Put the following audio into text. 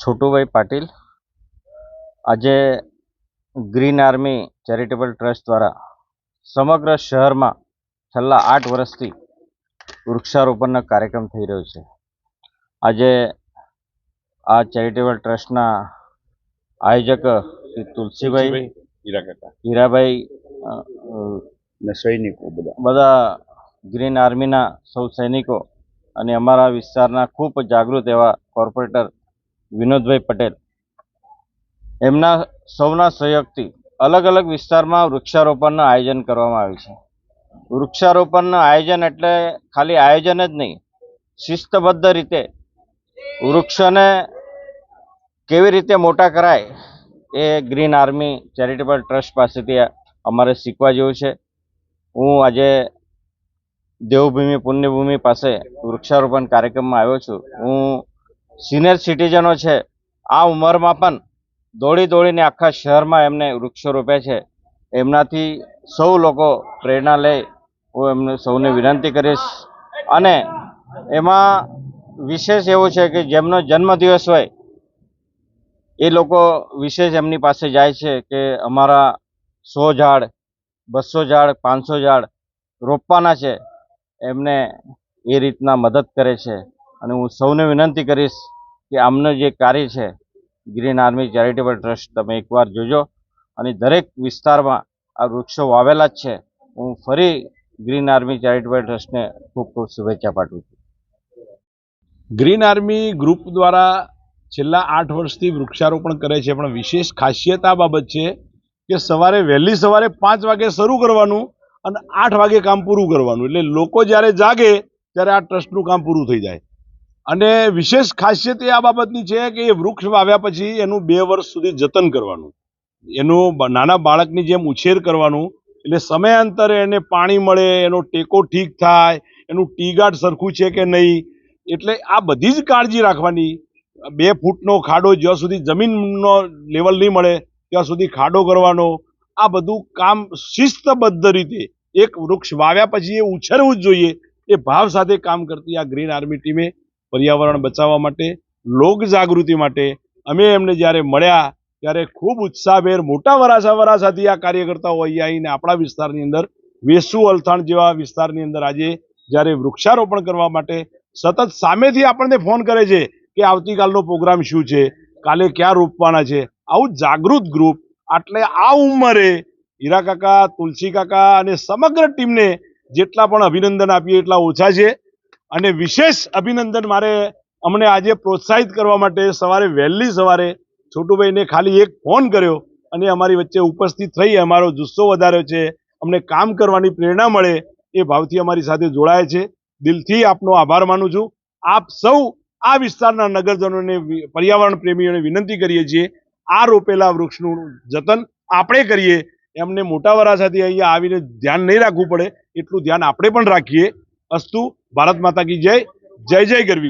છોટુભાઈ પાટીલ આજે green army charitable trust દ્વારા સમગ્ર શહેરમાં છેલ્લા 8 વર્ષથી વૃક્ષારોપણનો કાર્યક્રમ થઈ રહ્યો છે। આજે આ ચેરિટેબલ ટ્રસ્ટના આયોજક શ્રી તુલસીભાઈ હીરાભાઈ ને સૈનિકો બધા ગ્રીન આર્મીના સૌ સૈનિકો અને અમારા વિસ્તારના ખૂબ જાગૃત એવા કોર્પોરેટર વિનોદભાઈ પટેલ એમના સૌના સહયોગથી અલગ અલગ વિસ્તારમાં વૃક્ષારોપણનું આયોજન કરવામાં આવ્યું છે। વૃક્ષારોપણનું આયોજન એટલે ખાલી આયોજન જ નહીં, શિસ્તબદ્ધ રીતે વૃક્ષોને કેવી રીતે મોટા કરાય એ ગ્રીન આર્મી ચેરિટેબલ ટ્રસ્ટ પાસેથી અમારે શીખવા જેવું છે। હું આજે દેવભૂમિ પુણ્યભૂમિ પાસે વૃક્ષારોપણ કાર્યક્રમમાં આવ્યો છું। હું સિનિયર સિટીઝનો છે, આ ઉંમરમાં પણ દોડીને આખા શહેરમાં એમને વૃક્ષો રોપ્યા છે। એમનાથી સૌ લોકો પ્રેરણા લે હું એમને સૌને વિનંતી કરીશ। અને એમાં વિશેષ એવું છે કે જેમનો જન્મદિવસ હોય એ લોકો વિશેષ એમની પાસે જાય છે કે અમારા 100 ઝાડ 200 ઝાડ 500 ઝાડ રોપવાના છે, એમને એ રીતના મદદ કરે છે। અને હું સૌને વિનંતી કરીશ કે આમનું જે કાર્ય છે ગ્રીન આર્મી ચેરિટેબલ ટ્રસ્ટ તમે એકવાર જોજો અને દરેક વિસ્તારમાં આ વૃક્ષો વાવેલા જ છે। હું ફરી ગ્રીન આર્મી ચેરિટેબલ ટ્રસ્ટને ખૂબ ખૂબ શુભેચ્છા પાઠવું છું। ગ્રીન આર્મી ગ્રુપ દ્વારા છેલ્લા 8 વર્ષથી વૃક્ષારોપણ કરે છે, પણ વિશેષ ખાસિયત આ બાબત છે કે વહેલી સવારે 5 વાગે શરૂ કરવાનું અને 8 વાગે કામ પૂરું કરવાનું, એટલે લોકો જ્યારે જાગે ત્યારે આ ટ્રસ્ટનું કામ પૂરું થઈ જાય। અને વિશેષ ખાસિયત એ આ બાબતની છે કે એ વૃક્ષ વાવ્યા પછી એનું 2 વર્ષ સુધી જતન કરવાનું, એનું નાના બાળકની જેમ ઉછેર કરવાનું, એટલે સમયાંતરે એને પાણી મળે, એનો ટેકો ઠીક થાય, એનું ટીગાર્ડ સરખું છે કે નહીં, એટલે આ બધી જ કાળજી રાખવાની। 2 ફૂટનો ખાડો જ્યાં સુધી જમીનનો લેવલ નહીં મળે ત્યાં સુધી ખાડો કરવાનો, આ બધું કામ શિસ્તબદ્ધ રીતે એક વૃક્ષ વાવ્યા પછી એ ઉછેરવું જ જોઈએ એ ભાવ સાથે કામ કરતી આ ગ્રીન આર્મી ટીમે પર્યાવરણ બચાવવા માટે, લોક જાગૃતિ માટે અમે એમને જ્યારે મળ્યા ત્યારે ખૂબ ઉત્સાહભેર મોટા વરાછાથી આ કાર્યકર્તાઓ અહીંયા આવીને આપણા વિસ્તારની અંદર વેસુ અલથાણ જેવા વિસ્તારની અંદર આજે જ્યારે વૃક્ષારોપણ કરવા માટે સતત સામેથી આપણને ફોન કરે છે કે આવતીકાલનો પ્રોગ્રામ શું છે, કાલે ક્યાં રોપવાના છે। આવું જાગૃત ગ્રુપ એટલે આ ઉંમરે હીરા કાકા, તુલસી કાકા અને સમગ્ર ટીમને જેટલા પણ અભિનંદન આપીએ એટલા ઓછા છે। અને વિશેષ અભિનંદન મારે અમને આજે પ્રોત્સાહિત કરવા માટે વહેલી સવારે છોટુભાઈને ખાલી એક ફોન કર્યો અને અમારી વચ્ચે ઉપસ્થિત થઈ અમારો જુસ્સો વધાર્યો છે, અમને કામ કરવાની પ્રેરણા મળે એ ભાવથી અમારી સાથે જોડાયા છે। દિલથી આપનો આભાર માનું છું। આપ સૌ આ વિસ્તારના નગરજનોને, પર્યાવરણ પ્રેમીઓને વિનંતી કરીએ છીએ આ રોપેલા વૃક્ષનું જતન આપણે કરીએ, એમને મોટા વરાછાથી અહીંયા આવીને ધ્યાન નહીં રાખવું પડે એટલું ધ્યાન આપણે પણ રાખીએ। અસ્તુ, ભારત માતા કી જય, જય જય ગરવી।